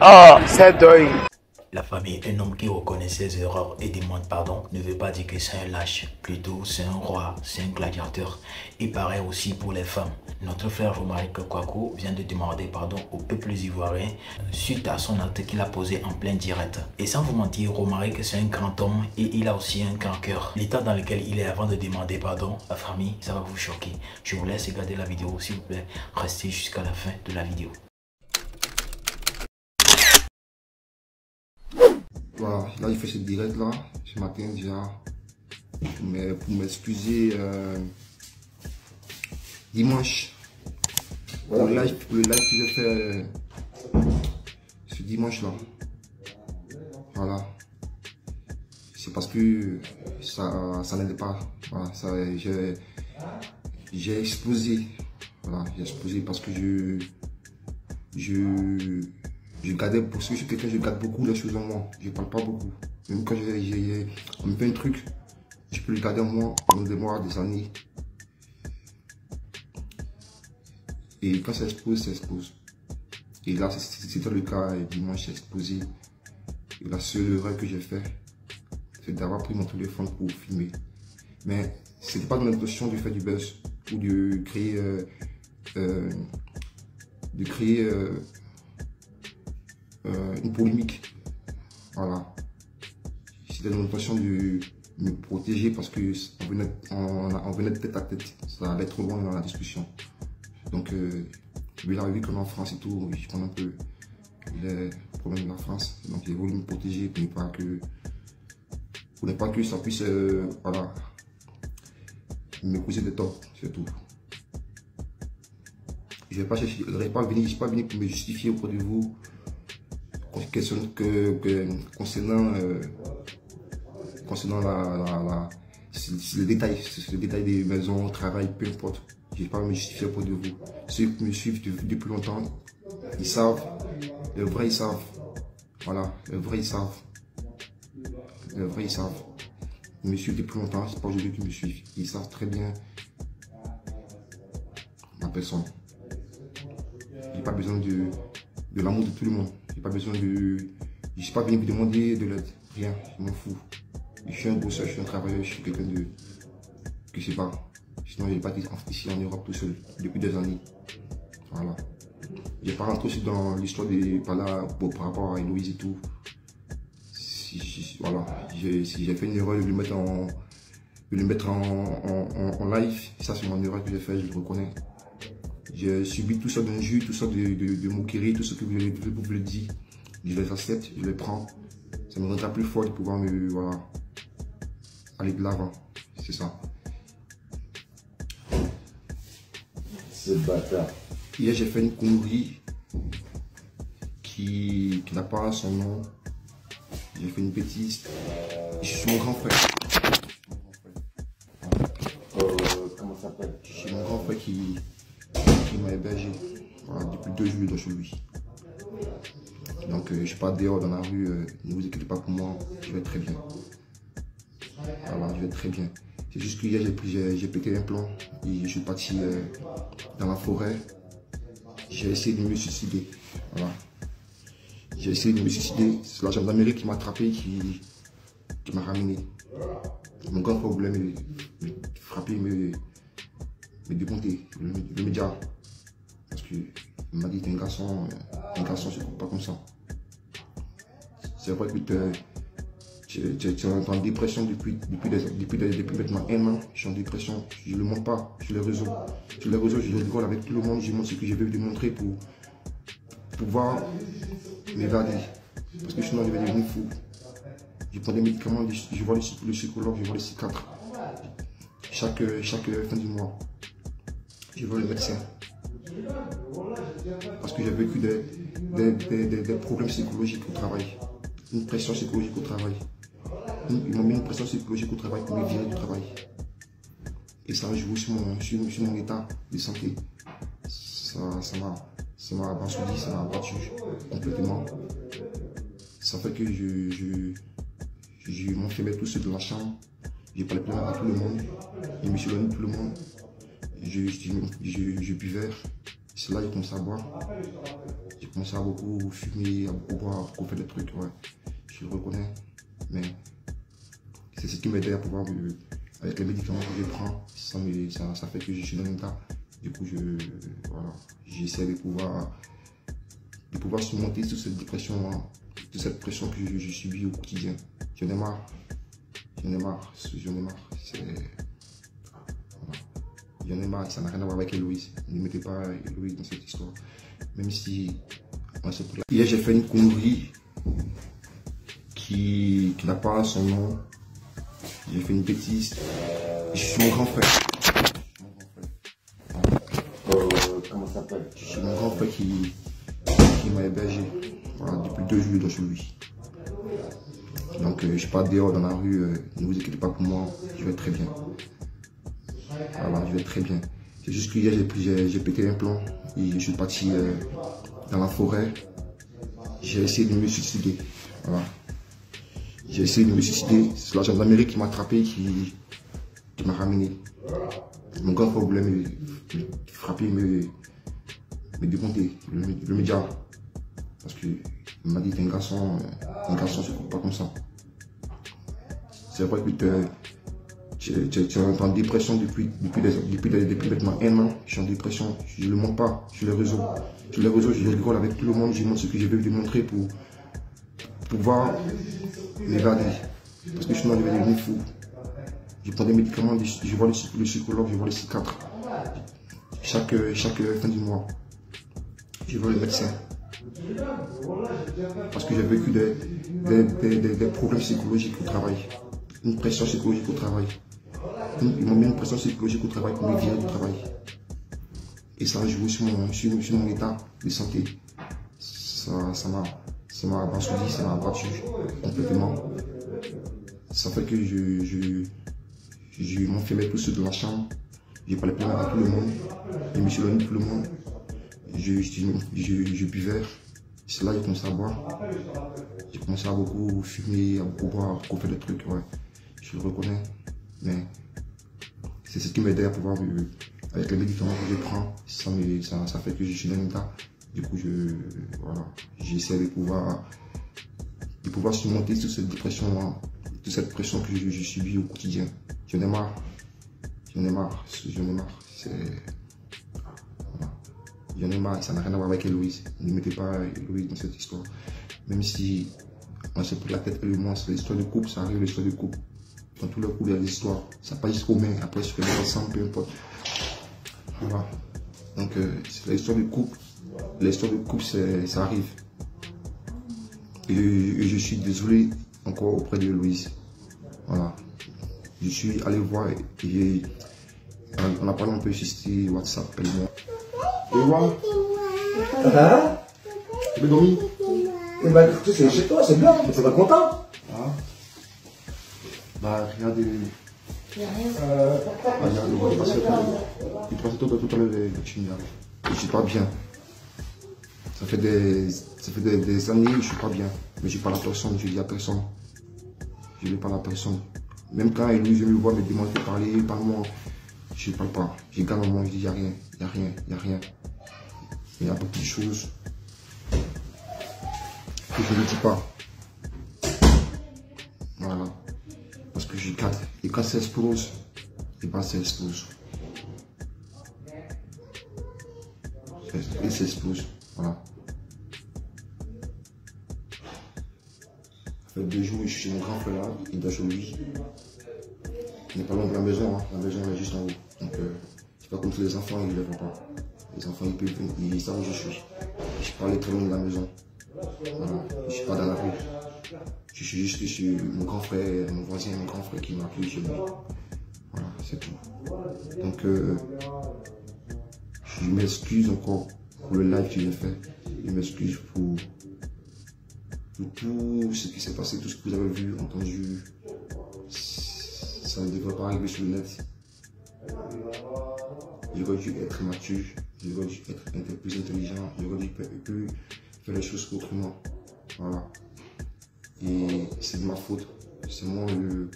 Oh, c'est deuil. La famille, un homme qui reconnaît ses erreurs et demande pardon ne veut pas dire que c'est un lâche. Plutôt, c'est un roi, c'est un gladiateur. Et pareil aussi pour les femmes. Notre frère Romaric Kwaku vient de demander pardon au peuple ivoirien suite à son acte qu'il a posé en plein direct. Et sans vous mentir, Romaric c'est un grand homme et il a aussi un grand cœur. L'état dans lequel il est avant de demander pardon, la famille, ça va vous choquer. Je vous laisse regarder la vidéo, s'il vous plaît. Restez jusqu'à la fin de la vidéo. Voilà, là j'ai fait ce direct là, ce matin déjà, mais pour m'excuser dimanche, voilà. Pour le live que j'ai fait ce dimanche là, voilà, c'est parce que ça n'allait pas, voilà, j'ai explosé, voilà, j'ai explosé parce que je gardais, parce que je suis quelqu'un, je garde beaucoup les choses en moi. Je parle pas beaucoup. Même quand on me fait un truc, je peux le garder en moi pendant des mois, des années. Et quand ça explose, ça explose. Et là, c'était le cas. Et dimanche, j'ai explosé. Et la seule erreur que j'ai fait, c'est d'avoir pris mon téléphone pour filmer. Mais c'était pas dans l'intention de faire du buzz ou de créer une polémique. Voilà. C'était dans l'intention de me protéger parce que on venait de tête à tête. Ça allait trop loin dans la discussion. Donc, il a vu qu'on est en France et tout, je connais un peu les problèmes de la France. Donc, j'ai voulu me protéger pour ne pas que ça puisse, voilà, me causer des torts, c'est tout. Je ne vais pas venir pour me justifier auprès de vous. Concernant le détail des maisons, travail, peu importe. Je ne vais pas me justifier auprès de vous. Ceux qui me suivent depuis longtemps, ils savent. Les vrais, ils savent. Voilà, les vrais, ils savent. Les vrais, ils savent. Ils me suivent depuis longtemps, c'est pas aujourd'hui qu'ils me suivent. Ils savent très bien ma personne. Je n'ai pas besoin de l'amour de tout le monde. J'ai pas besoin de... Je ne suis pas venu vous demander de l'aide. Rien, je m'en fous. Je suis un bosseur, je suis un travailleur, je suis quelqu'un de... que je sais pas. Sinon, je n'ai pas été ici en Europe tout seul depuis des années. Voilà. Je n'ai pas rentré aussi dans l'histoire par rapport à Héloïse et tout. Voilà. Si j'ai fait une erreur de le mettre en live, ça c'est mon erreur que j'ai fait, je le reconnais. J'ai subi tout ça d'injures, tout ça de moqueries, tout ce que vous le dites. Je les accepte, je les prends. Ça me rendra plus fort de pouvoir voilà, aller de l'avant. C'est ça. C'est bâtard. Hier, j'ai fait une connerie qui n'a pas son nom. J'ai fait une bêtise. Je suis mon grand frère. Comment ça s'appelle? Je suis mon grand frère qui m'a hébergé, voilà, depuis 2 jours dans chez lui. Donc je pars dehors dans la rue, ne vous inquiétez pas pour moi, je vais très bien. Voilà, je vais très bien. C'est juste que hier j'ai pété un plomb et je suis parti dans la forêt. J'ai essayé de me suicider. Voilà. J'ai essayé de me suicider. C'est la gendarmerie qui m'a attrapé, qui m'a ramené. Mon grand frère voulait me frapper, me démonter, le média. Parce qu'il m'a dit un garçon se coupe pas comme ça. C'est vrai que tu es en dépression depuis maintenant 1 an. Je suis en dépression, je ne le montre pas sur les réseaux. Sur les réseaux, je rigole avec tout le monde, je montre ce que je vais lui montrer pour pouvoir m'évader. Parce que sinon, je vais devenir fou. Je prends des médicaments, je vois le psychologue, je vois le psychiatre. Chaque fin du mois, je vois le médecin. Parce que j'ai vécu des problèmes psychologiques au travail. Une pression psychologique au travail. Ils m'ont mis une pression psychologique au travail pour me virer du travail. Et ça a joué sur mon état de santé. Ça m'a abasourdi, ça m'a abattu complètement. Ça fait que je m'enfermais tout seul dans la chambre. J'ai parlé plein à tout le monde. Je me suis donné tout le monde. Je buvais. C'est là que j'ai commencé à boire. J'ai commencé à beaucoup fumer, à beaucoup boire, à beaucoup faire des trucs, ouais. Je le reconnais, mais c'est ce qui m'aide à pouvoir, avec les médicaments que je prends, ça fait que je suis dans l'état. Du coup, voilà, j'essaie de pouvoir surmonter toute cette dépression, hein, toute cette pression que je subis au quotidien. J'en ai marre. J'en ai marre. J'en ai marre, ça n'a rien à voir avec Héloïse. Ne mettez pas Héloïse dans cette histoire. Même si... Hier, j'ai fait une connerie qui n'a pas son nom. J'ai fait une bêtise. Je suis mon grand frère. Comment ça s'appelle? Je suis mon grand frère qui m'a hébergé. Voilà, depuis 2 jours, je dois chez lui. Donc, je pars dehors dans la rue. Ne vous inquiétez pas pour moi. Je vais très bien. Voilà, je vais très bien. C'est juste que hier, j'ai pété un plomb et je suis parti dans la forêt. J'ai essayé de me suicider. Voilà. J'ai essayé de me suicider. C'est la gendarmerie qui m'a attrapé, qui m'a ramené. Mon grand frère voulait me frapper, me démonter, le média. Parce qu'il m'a dit qu'un garçon se coupe pas comme ça. C'est vrai que tu es en dépression depuis maintenant 1 an. Je suis en dépression. Je ne le montre pas sur les réseaux. Sur les réseaux, je rigole avec tout le monde. Je montre ce que je veux lui montrer pour pouvoir m'évader. Parce que sinon, je vais devenir fou. Je prends des médicaments, je vois le psychologue, je vois le psychiatre. Chaque fin du mois, je vois le médecin. Parce que j'ai vécu des problèmes psychologiques au travail. Une pression psychologique au travail. Ils m'ont mis une pression psychologique au travail pour me virer du travail. Et ça a joué sur mon état de santé. Ça m'a abasourdi, ça m'a abattu complètement. Ça fait que je m'enfermais tout seul dans la chambre. Je parlais plein à tout le monde. Je me suis éloigné de tout le monde. Je buvais. C'est là que j'ai commencé à boire. J'ai commencé à beaucoup fumer, à beaucoup boire, à beaucoup faire des trucs. Ouais. Je le reconnais. Mais c'est ce qui m'aide à pouvoir, avec les médicaments que je prends, ça fait que je suis dans l'état. Du coup, voilà, j'essaie de pouvoir surmonter toute cette dépression, hein, toute cette pression que je subis au quotidien. J'en ai marre. J'en ai marre. Voilà. J'en ai marre, ça n'a rien à voir avec Héloïse. Ne mettez pas Héloïse dans cette histoire. Même si on se pose la tête et le moins, c'est l'histoire de couple, ça arrive l'histoire de couple. Dans tous les couples, il y a des histoires. Ça passe jusqu'aux mains, après, sur les ensemble, peu importe. Voilà. Donc, c'est l'histoire de couple. L'histoire de couple, ça arrive. Et je suis désolé encore auprès de Héloïse. Voilà. Je suis allé voir et on a parlé un peu sur WhatsApp. Et moi? Hein? Tu veux dormir? Eh ben, écoute, c'est chez toi, c'est bien, tu vas content. Ah. Bah, regardez. Regarde, il passe tout à l'heure les chimia. Je suis pas bien. Ça fait des années que je suis pas bien. Mais je parle à personne, je dis à personne. Je ne parle à personne. Même quand Héloïse me voit me demander de parler, parle-moi. Je ne parle pas. Je garde moi, je dis il n'y a rien, il n'y a rien, il n'y a rien. Il y a beaucoup de choses que je ne dis pas. Voilà. Parce que je garde. Et quand ça explose, et ben ça explose. Et ça explose. Voilà. Ça fait 2 jours, je suis chez mon grand frère là, il dort chez lui. Il n'est pas loin de la maison, hein. La maison est juste en haut. Donc, c'est pas comme tous les enfants, ils ne les voient pas. Les enfants, ils savent où je suis. Je ne suis pas allé très loin de la maison. Voilà. Je ne suis pas dans la rue. Je suis juste chez mon grand frère, mon voisin, mon grand frère qui m'a appelé chez lui. Voilà, c'est tout. Donc, je m'excuse encore pour le live que j'ai fait. Je m'excuse pour tout ce qui s'est passé, tout ce que vous avez vu, entendu. Ça ne devrait pas arriver sur le net. J'aurais dû être mature, j'aurais dû être un peu plus intelligent, j'aurais dû faire les choses autrement. Voilà. Et c'est de ma faute. C'est moi le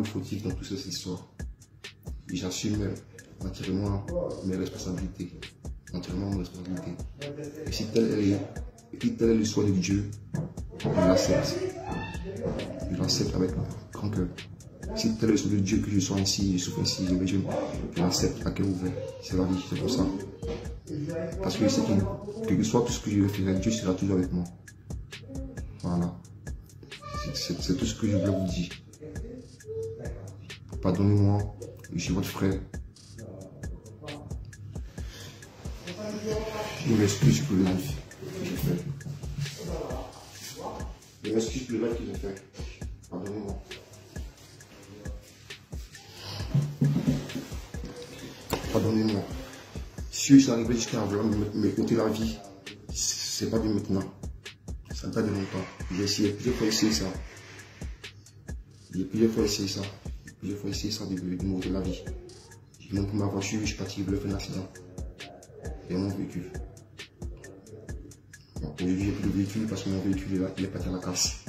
fautif dans toute cette histoire. Et j'assume naturellement mes responsabilités. entièrement mon responsabilité. Et si tel est le choix de Dieu, je l'accepte. Je l'accepte avec grand cœur. Si tel est le choix de Dieu que je sois ainsi, je souffre ainsi, je l'accepte à cœur ouvert. C'est la vie, c'est comme ça. Parce que je sais que soit tout ce que je ferai, Dieu sera toujours avec moi. Voilà. C'est tout ce que je voulais vous dire. Pardonnez-moi, je suis votre frère. Je m'excuse pour le live que j'ai fait. Je m'excuse pour le live que j'ai fait. Pardonnez-moi. Pardonnez-moi. Si je suis arrivé jusqu'à vouloir me ôter la vie, c'est pas de maintenant. Ça date de longtemps. J'ai essayé plusieurs fois ça. J'ai plusieurs fois essayé ça. Plusieurs fois essayé ça de m'ôter la vie. J'ai même pour ma voiture, je suis parti, je voulais faire un accident. Et mon véhicule. Bon, aujourd'hui, j'ai plus de véhicule parce que mon véhicule il est parti à la casse.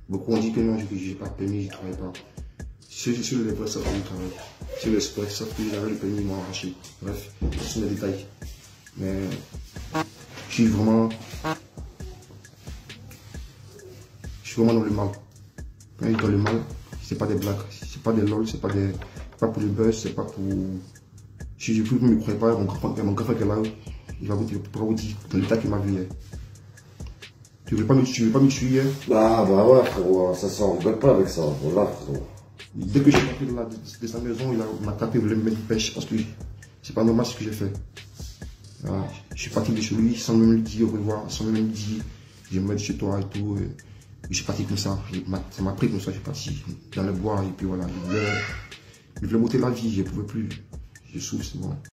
Beaucoup ont dit que non, je n'ai pas de permis, je ne travaille pas. Sur les vrais savent que je travaille. Sur les sports, savent que j'avais le permis, ils m'ont arraché. Bref, ce sont des détails. Mais je suis vraiment dans le mal. Quand je dis dans le mal, c'est pas des blagues, c'est pas des lol, c'est pas pour le buzz, c'est pas pour. Si je ne me croyais pas, mon grand frère qui est là, il va vous dire dans l'état qu'il m'a vu hier. Tu veux pas me tuer hier? Bah ouais, frérot, ça on rigole pas avec ça, voilà, frérot. Dès que je suis parti de sa maison, il m'a tapé, il voulait me mettre une pêche parce que c'est pas normal ce que j'ai fait. Voilà. Je suis parti de chez lui sans même lui dire au revoir, sans même lui dire je vais me mettre chez toi et tout. Je suis parti comme ça, ça m'a pris comme ça, je suis parti dans le bois et puis voilà. Il voulait m'ôter la vie, je ne pouvais plus. Je souffre, c'est bon.